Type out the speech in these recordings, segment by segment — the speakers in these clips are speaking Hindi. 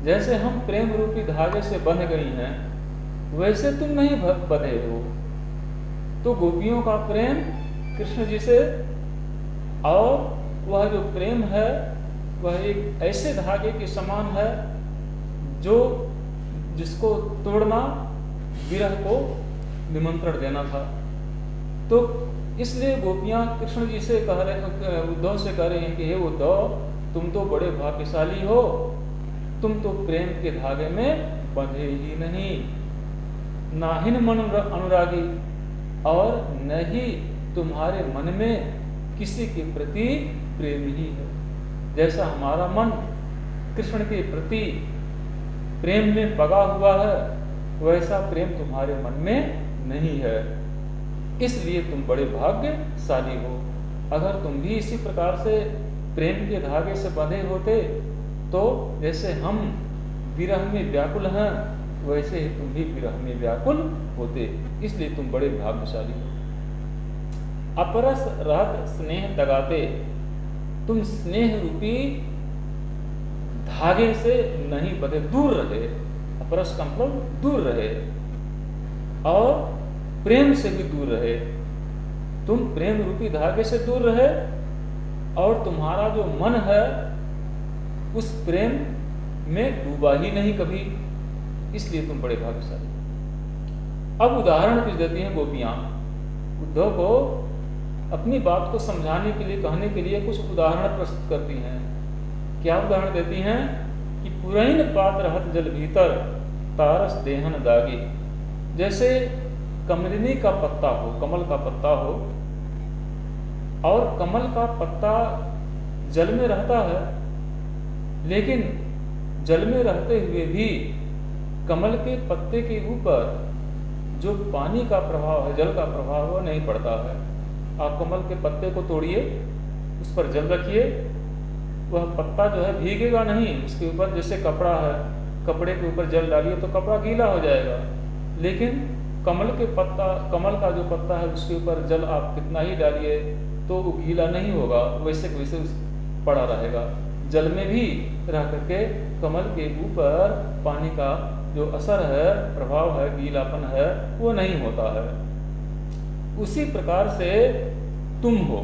जैसे हम प्रेम रूपी धागे से बंध गई हैं, वैसे तुम नहीं बंधे हो। तो गोपियों का प्रेम कृष्ण जी से, और वह जो प्रेम है वह एक ऐसे धागे के समान है जो जिसको तोड़ना विरह को निमंत्रण देना था। तो इसलिए गोपियां कृष्ण जी से कह रहे, उद्धव से कह रहे हैं कि हे उद्धव, तुम तो बड़े भाग्यशाली हो, तुम तो प्रेम के धागे में बंधे ही नहीं, नाहिन मन अनुरागी, और न ही तुम्हारे मन में किसी के प्रति प्रेम ही है। जैसा हमारा मन कृष्ण के प्रति प्रेम में पगा हुआ है, वैसा प्रेम तुम्हारे मन में नहीं है, इसलिए तुम बड़े भाग्यशाली हो। अगर तुम भी इसी प्रकार से प्रेम के धागे से बंधे होते, तो जैसे हम विरह में व्याकुल हैं, वैसे ही तुम भी विरह में व्याकुल होते, इसलिए तुम बड़े भाग्यशाली हो। अपरस रहत स्नेह दगाते, तुम स्नेह रूपी धागे से नहीं बंधे, दूर रहे। अपरस का मतलब दूर रहे, और प्रेम से भी दूर रहे। तुम प्रेम रूपी धागे से दूर रहे, और तुम्हारा जो मन है उस प्रेम में डूबा ही नहीं कभी, इसलिए तुम बड़े भाग्यशाली। अब उदाहरण कुछ देती हैं गोपियां उद्धव को, अपनी बात को समझाने के लिए, कहने के लिए कुछ उदाहरण प्रस्तुत करती हैं। क्या उदाहरण देती हैं कि पुरैन पात रहत जल भीतर, तारस देहन दागी। जैसे कमलिनी का पत्ता हो, कमल का पत्ता हो, और कमल का पत्ता जल में रहता है, लेकिन जल में रहते हुए भी कमल के पत्ते के ऊपर जो पानी का प्रभाव है, जल का प्रभाव, वो नहीं पड़ता है। आप कमल के पत्ते को तोड़िए, उस पर जल रखिए, वह पत्ता जो है भीगेगा नहीं। उसके ऊपर जैसे कपड़ा है, कपड़े के ऊपर जल डालिए तो कपड़ा गीला हो जाएगा, लेकिन कमल का जो पत्ता है उसके ऊपर जल आप कितना ही डालिए तो वो गीला नहीं होगा, वैसे वैसे पड़ा रहेगा। जल में भी रह करके कमल के ऊपर पानी का जो असर है, प्रभाव है, गीलापन है, वो नहीं होता है। उसी प्रकार से तुम हो,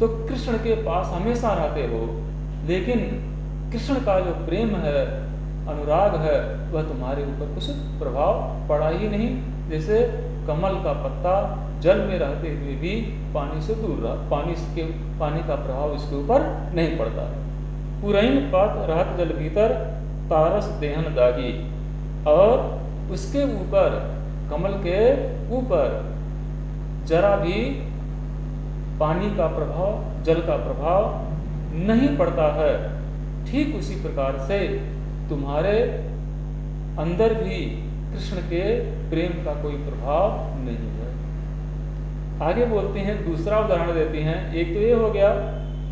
तो कृष्ण के पास हमेशा रहते हो, लेकिन कृष्ण का जो प्रेम है, अनुराग है, वह तुम्हारे ऊपर कुछ प्रभाव पड़ा ही नहीं। जैसे कमल का पत्ता जल में रहते हुए भी पानी से दूर रहा, पानी का प्रभाव इसके ऊपर नहीं पड़ता। पुरैन पात रहत जल भीतर, तारस देहन दागी। और उसके ऊपर, कमल के ऊपर जरा भी पानी का प्रभाव, जल का प्रभाव नहीं पड़ता है। ठीक उसी प्रकार से तुम्हारे अंदर भी कृष्ण के प्रेम का कोई प्रभाव नहीं है। आगे बोलते हैं, दूसरा उदाहरण देती हैं। एक तो ये हो गया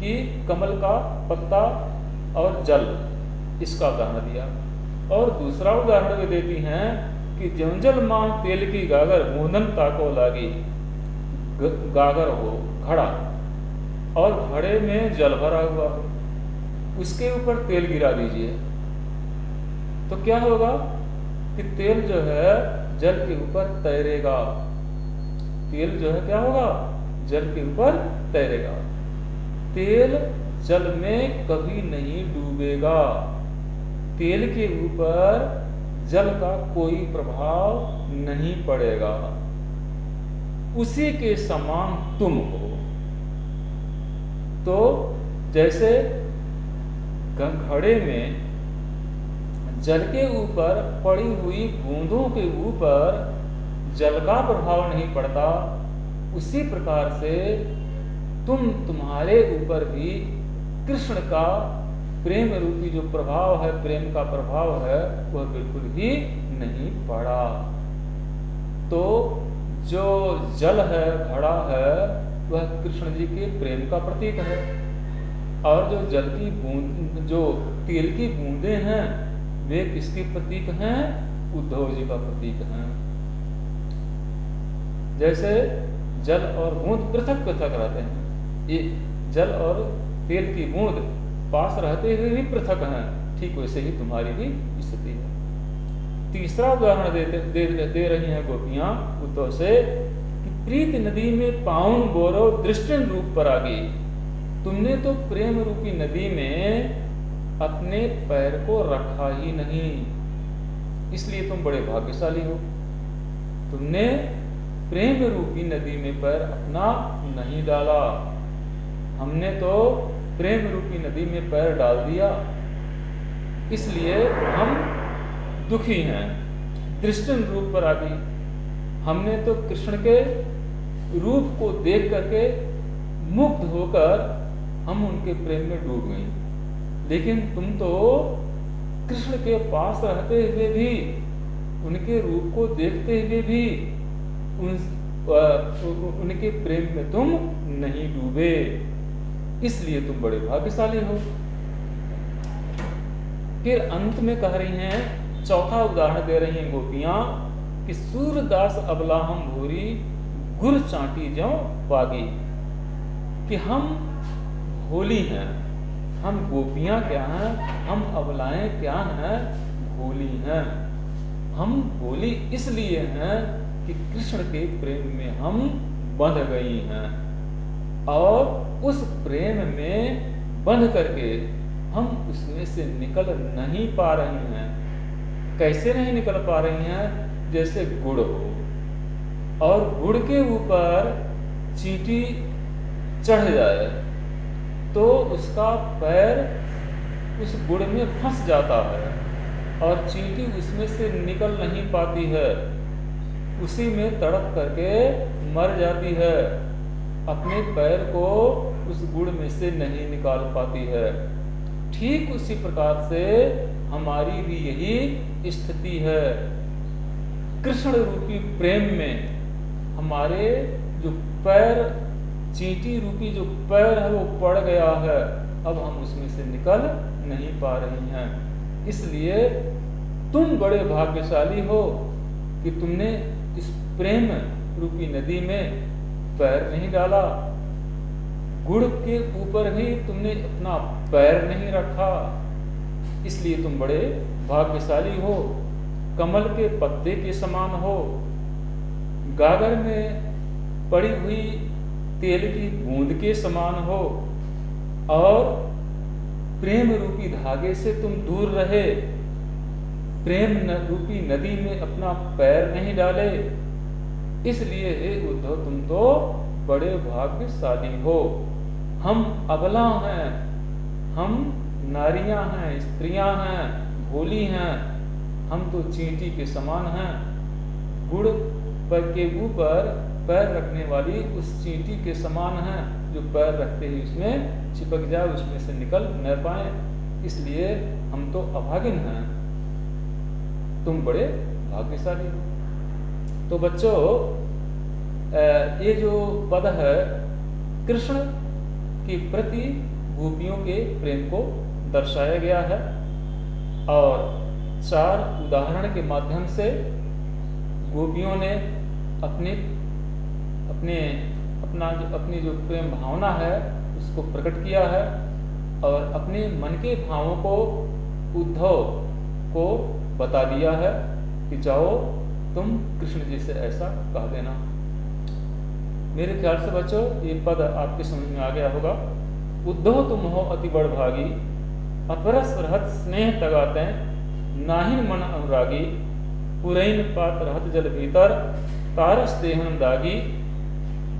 कि कमल का पत्ता और जल, इसका उदाहरण दिया, और दूसरा उदाहरण वे देती हैं कि जंजल मां तेल की गागर, मूंदन ताको लागी। गागर हो, घड़ा, और घड़े में जल भरा हुआ हो, उसके ऊपर तेल गिरा दीजिए, तो क्या होगा कि तेल जो है जल के ऊपर तैरेगा। तेल जो है क्या होगा, जल के ऊपर तैरेगा। तेल जल में कभी नहीं डूबेगा। तेल के ऊपर जल का कोई प्रभाव नहीं पड़ेगा। उसी के समान तुम हो। तो जैसे घड़े में जल के ऊपर पड़ी हुई बूंदों के ऊपर जल का प्रभाव नहीं पड़ता, उसी प्रकार से तुम्हारे ऊपर भी कृष्ण का प्रेम रूपी जो प्रभाव है, प्रेम का प्रभाव है, वह बिल्कुल भी नहीं पड़ा। तो जो जल है, घड़ा है, वह कृष्ण जी के प्रेम का प्रतीक है, और जो जल की बूंद, जो तेल की बूंदे हैं, वे किसके प्रतीक हैं, उद्धव जी का प्रतीक हैं। जैसे जल और बूंद पृथक पृथक रहते हैं, ये जल और तेल की बूंद पास रहते हुए भी पृथक हैं, ठीक वैसे ही तुम्हारी भी स्थिति है। तीसरा उदाहरण दे रही हैं गोपियां उद्धव से कि प्रीत नदी में पाउन गौरव दृष्टि रूप पर आ गई। तुमने तो प्रेम रूपी नदी में अपने पैर को रखा ही नहीं, इसलिए तुम बड़े भाग्यशाली हो। तुमने प्रेम रूपी नदी में पैर अपना नहीं डाला, हमने तो प्रेम रूपी नदी में पैर डाल दिया, इसलिए हम दुखी हैं। दृष्टि रूप पर आ गई, हमने तो कृष्ण के रूप को देख करके मुग्ध होकर हम उनके प्रेम में डूब गए। लेकिन तुम तो कृष्ण के पास रहते हुए भी, उनके रूप को देखते हुए भी उनके प्रेम में तुम नहीं डूबे, इसलिए तुम बड़े भाग्यशाली हो। फिर अंत में कह रही हैं, चौथा उदाहरण दे रही हैं गोपियां कि सूरदास अबला हम भूरी गुर चाटी ज्यों पागी, कि हम भोली हैं, हम गोपियां क्या हैं, हम अबलाएं क्या हैं, भोली हैं। हम भोली इसलिए हैं कि कृष्ण के प्रेम में हम बंध गई हैं, और उस प्रेम में बंध करके हम उसमें से निकल नहीं पा रही हैं। कैसे नहीं निकल पा रही हैं? जैसे गुड़ हो और गुड़ के ऊपर चींटी चढ़ जाए तो उसका पैर उस गुड़ में फंस जाता है और चींटी उसमें से निकल नहीं पाती है, उसी में तड़प करके मर जाती है, अपने पैर को उस गुड़ में से नहीं निकाल पाती है। ठीक उसी प्रकार से हमारी भी यही स्थिति है। कृष्ण रूपी प्रेम में हमारे जो पैर, चींटी रूपी जो पैर है वो पड़ गया है, अब हम उसमें से निकल नहीं पा रही हैं। इसलिए तुम बड़े भाग्यशाली हो कि तुमने इस प्रेम रूपी नदी में पैर नहीं डाला, गुड़ के ऊपर ही तुमने अपना पैर नहीं रखा, इसलिए तुम बड़े भाग्यशाली हो। कमल के पत्ते के समान हो, गागर में पड़ी हुई तेल की बूंद के समान हो, और प्रेम रूपी धागे से तुम दूर रहे, प्रेम रूपी नदी में अपना पैर नहीं डाले, इसलिए हे उद्धव तुम तो बड़े भाग्यशाली हो। हम अबला हैं, हम नारियां हैं, स्त्रियां हैं, भोली हैं, हम तो चींटी के समान हैं। गुड़ पर के ऊपर पैर रखने वाली उस चींटी के समान हैं, जो पैर रखते ही उसमें चिपक जाए, उसमें से निकल न पाए, इसलिए हम तो अभागिन हैं, तुम बड़े भाग्यशाली हो। तो बच्चों, ये जो पद है कृष्ण के प्रति गोपियों के प्रेम को दर्शाया गया है, और 4 उदाहरण के माध्यम से गोपियों ने अपनी जो प्रेम भावना है उसको प्रकट किया है, और अपने मन के भावों को उद्धव को बता दिया है कि जाओ तुम कृष्ण जी से ऐसा कह देना। मेरे ख्याल से बच्चों ये पद आपके समझ में आ गया होगा। उद्धव तुम हो अति बड़ भागी, अपरस रहत स्नेह तगाते, नाहिन मन अनुरागी, पुरैन पात रहत जल भीतर, तारस देहन दागी,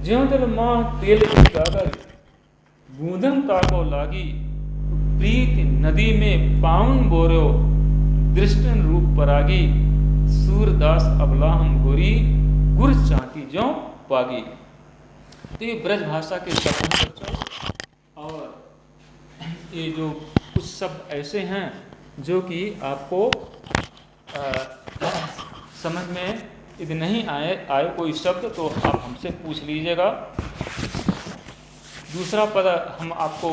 ज्यों जल माँ तेल की गागर, बूंदन ताको लागी, प्रीत नदी में पाउन बोरो, दृष्टन रूप परागी, सूरदास अबला हम घोरी, गुर चाटी ज्यों पागी। तो ये ब्रज भाषा के शब्द हैं बच्चों, और ये जो कुछ शब्द ऐसे हैं जो कि आपको समझ में यदि नहीं आए कोई शब्द तो आप हमसे पूछ लीजिएगा। दूसरा पद हम आपको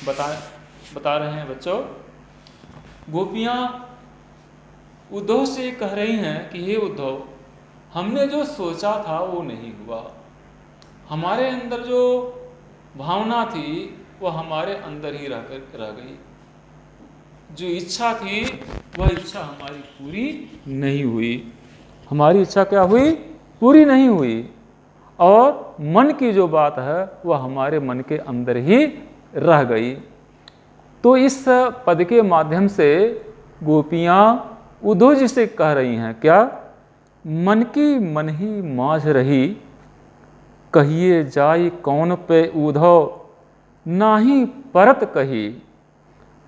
बता रहे हैं बच्चों। गोपियाँ उद्धव से कह रही हैं कि हे उद्धव, हमने जो सोचा था वो नहीं हुआ, हमारे अंदर जो भावना थी वो हमारे अंदर ही रह गई। जो इच्छा थी वह इच्छा हमारी पूरी नहीं हुई। हमारी इच्छा क्या हुई? पूरी नहीं हुई। और मन की जो बात है वह हमारे मन के अंदर ही रह गई। तो इस पद के माध्यम से गोपियाँ उद्धव जी से कह रही हैं क्या? मन की मन ही माझ रही, कहिए जाई कौन पे उद्धव, नाही परत कही,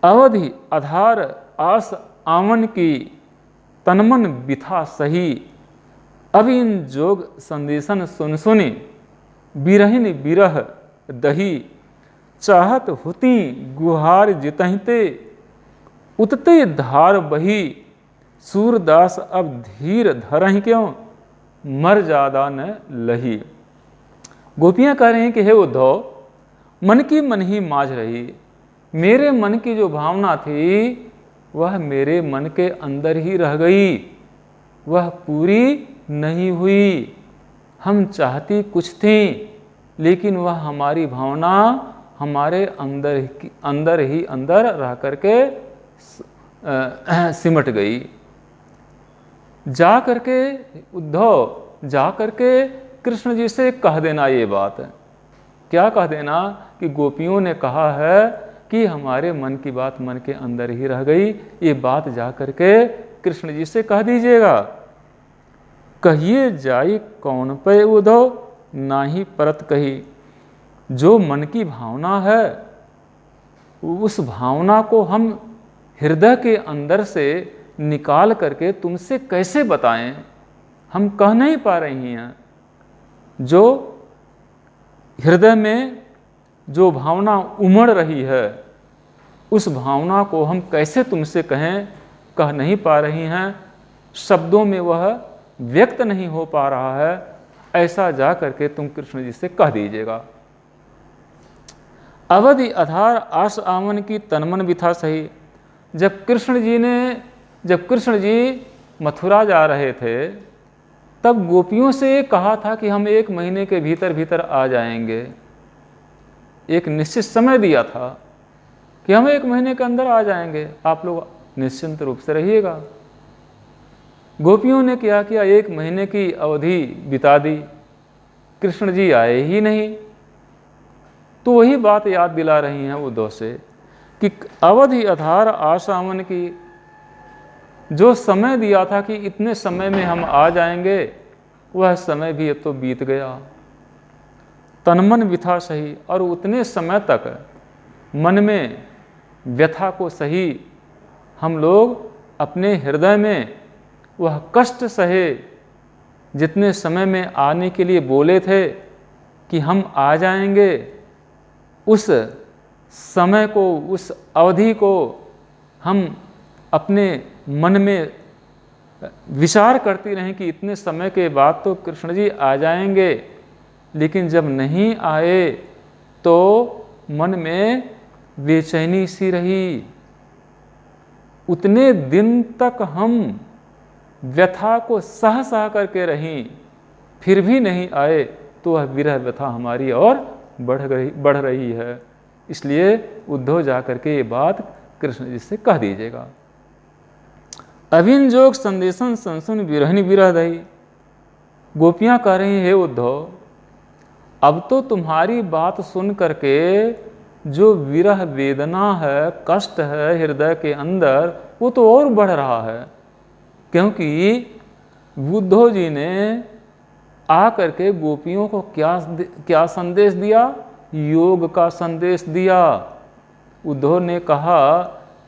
अवधि आधार आस आवन की, तनमन बिथा सही, अब इन जोग संदेशन सुन सुनी, बिरहिन बिरह दही, चाहत हुती गुहार जितहिते, उतते धार बही, सूरदास अब धीर धरहि क्यों, मर जादा न लही। गोपियाँ कह रही हैं कि हे उद्धव, मन की मन ही माझ रही, मेरे मन की जो भावना थी वह मेरे मन के अंदर ही रह गई, वह पूरी नहीं हुई। हम चाहती कुछ थी लेकिन वह हमारी भावना हमारे अंदर ही अंदर रह करके सिमट गई। जा करके उद्धव जा करके कृष्ण जी से कह देना ये बात। क्या कह देना? कि गोपियों ने कहा है कि हमारे मन की बात मन के अंदर ही रह गई, ये बात जा करके कृष्ण जी से कह दीजिएगा। कहिए जाई कौन पे उद्धव, नाही परत कही। जो मन की भावना है उस भावना को हम हृदय के अंदर से निकाल करके तुमसे कैसे बताएं? हम कह नहीं पा रही हैं। जो हृदय में जो भावना उमड़ रही है उस भावना को हम कैसे तुमसे कहें? कह नहीं पा रही हैं, शब्दों में वह व्यक्त नहीं हो पा रहा है। ऐसा जा करके तुम कृष्ण जी से कह दीजिएगा। अवधि आधार आस आमन की, तनमन बिथा सही। जब कृष्ण जी मथुरा जा रहे थे तब गोपियों से कहा था कि हम 1 महीने के भीतर भीतर आ जाएंगे। एक निश्चित समय दिया था कि हम 1 महीने के अंदर आ जाएंगे, आप लोग निश्चिंत रूप से रहिएगा। गोपियों ने क्या किया? 1 महीने की अवधि बिता दी, कृष्ण जी आए ही नहीं। तो वही बात याद दिला रही हैं उद्धव से कि अवधि आधार आसामन की, जो समय दिया था कि इतने समय में हम आ जाएंगे वह समय भी अब तो बीत गया। तनमन बिथा सही, और उतने समय तक मन में व्यथा को सही, हम लोग अपने हृदय में वह कष्ट सहे जितने समय में आने के लिए बोले थे कि हम आ जाएंगे। उस समय को, उस अवधि को हम अपने मन में विचार करती रहें कि इतने समय के बाद तो कृष्ण जी आ जाएंगे, लेकिन जब नहीं आए तो मन में बेचैनी सी रही। उतने दिन तक हम व्यथा को सह सह करके रहीं, फिर भी नहीं आए तो वह विरह व्यथा हमारी और बढ़ रही है। इसलिए उद्धव जा करके ये बात कृष्ण जी से कह दीजिएगा। अभिन जोग संदेशन संसुन विरहनि विरह दही। गोपियाँ कह रही हैं, हे उद्धव, अब तो तुम्हारी बात सुन करके जो विरह वेदना है, कष्ट है हृदय के अंदर, वो तो और बढ़ रहा है। क्योंकि उद्धव जी ने आ करके गोपियों को क्या संदेश दिया? योग का संदेश दिया। उद्धव ने कहा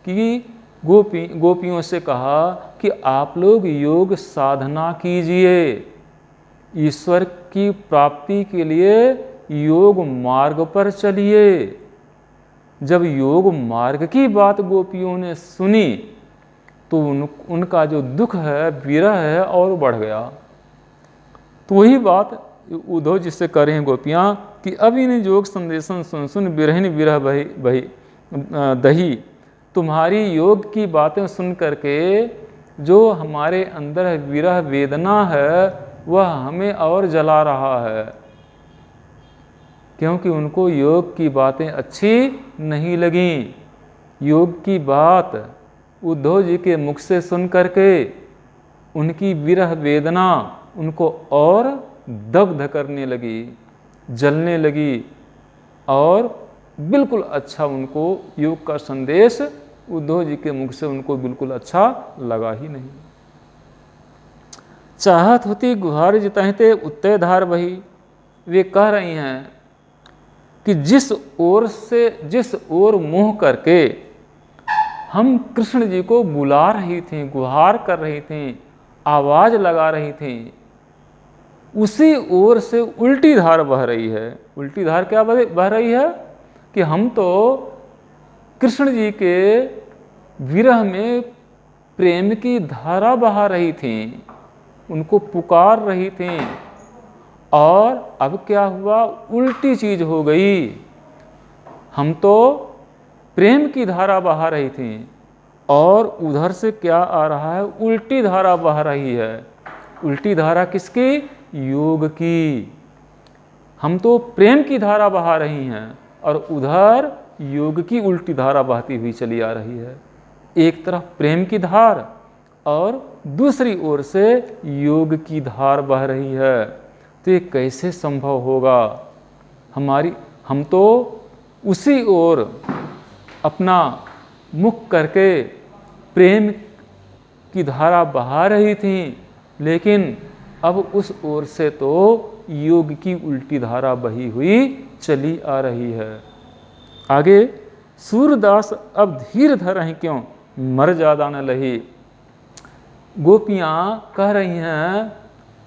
कि गोपियों से कहा कि आप लोग योग साधना कीजिए, ईश्वर की प्राप्ति के लिए योग मार्ग पर चलिए। जब योग मार्ग की बात गोपियों ने सुनी तो उनका जो दुख है, विरह है, और बढ़ गया। तो वही बात उद्धव जी से कर रहे हैं गोपियाँ कि अब इन योग संदेशन सुन सुन बिरहिन विरह बही दही। तुम्हारी योग की बातें सुन करके जो हमारे अंदर विरह वेदना है वह हमें और जला रहा है, क्योंकि उनको योग की बातें अच्छी नहीं लगीं। योग की बात उद्धव जी के मुख से सुन करके उनकी विरह वेदना उनको और दग्ध करने लगी, जलने लगी, और बिल्कुल अच्छा उनको योग का संदेश उद्धव जी के मुख से उनको बिल्कुल अच्छा लगा ही नहीं। चाहत होती गुहार जिताते उत्ते धार बही। वे कह रही हैं कि जिस ओर मुंह करके हम कृष्ण जी को बुला रही थी, गुहार कर रही थी, आवाज लगा रही थी, उसी ओर से उल्टी धार बह रही है। उल्टी धार क्या बह रही है कि हम तो कृष्ण जी के विरह में प्रेम की धारा बहा रही थी, उनको पुकार रही थी, और अब क्या हुआ, उल्टी चीज हो गई। हम तो प्रेम की धारा बहा रही थी और उधर से क्या आ रहा है, उल्टी धारा बह रही है। उल्टी धारा किसकी? योग की। हम तो प्रेम की धारा बहा रही हैं और उधर योग की उल्टी धारा बहती हुई चली आ रही है। एक तरफ प्रेम की धार और दूसरी ओर से योग की धार बह रही है। तो ये कैसे संभव होगा? हम तो उसी ओर अपना मुख करके प्रेम की धारा बहा रही थी, लेकिन अब उस ओर से तो योग की उल्टी धारा बही हुई चली आ रही है। आगे, सूरदास अब धीर धरहि क्यों, मर ज्यादा न लही। गोपियाँ कह रही हैं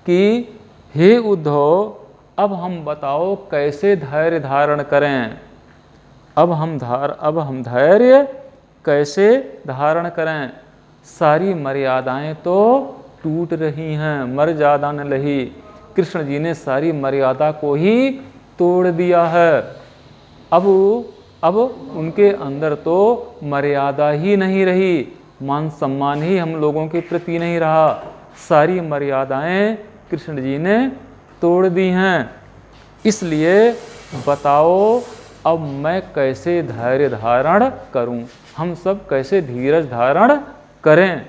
कि हे उद्धव, अब हम बताओ कैसे धैर्य धारण करें, अब हम धैर्य कैसे धारण करें। सारी मर्यादाएं तो टूट रही हैं, मर ज्यादा न लही। कृष्ण जी ने सारी मर्यादा को ही तोड़ दिया है। अब उनके अंदर तो मर्यादा ही नहीं रही, मान सम्मान ही हम लोगों के प्रति नहीं रहा। सारी मर्यादाएं कृष्ण जी ने तोड़ दी हैं। इसलिए बताओ अब मैं कैसे धैर्य धारण करूं, हम सब कैसे धीरज धारण करें।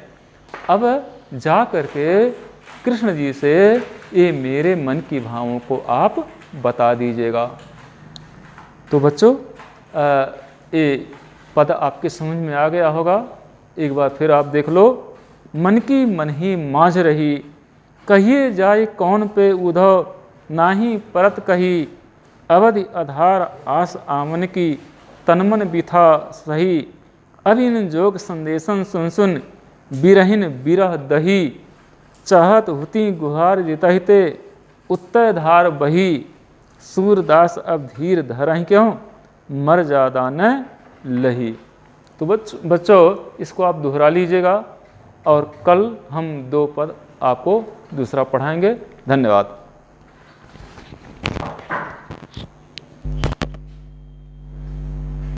अब जा करके कृष्ण जी से ये मेरे मन की भावों को आप बता दीजिएगा। तो बच्चों, ये पद आपके समझ में आ गया होगा। एक बार फिर आप देख लो। मन की मन ही माझ रही, कहिए जाए कौन पे उद्धव, नाही परत कही। अवधि आधार आस आमन की, तनमन बिथा सही। अविन जोग संदेशन सुन सुन, बिरहिन बिरह दही। चाहत हुती गुहार जितहिते, उत्तर धार बही। सूरदास अब धीर धरहि क्यों, मर ज्यादा न लही। तो बच्चों, इसको आप दोहरा लीजिएगा और कल हम 2 पद आपको दूसरा पढ़ाएंगे। धन्यवाद।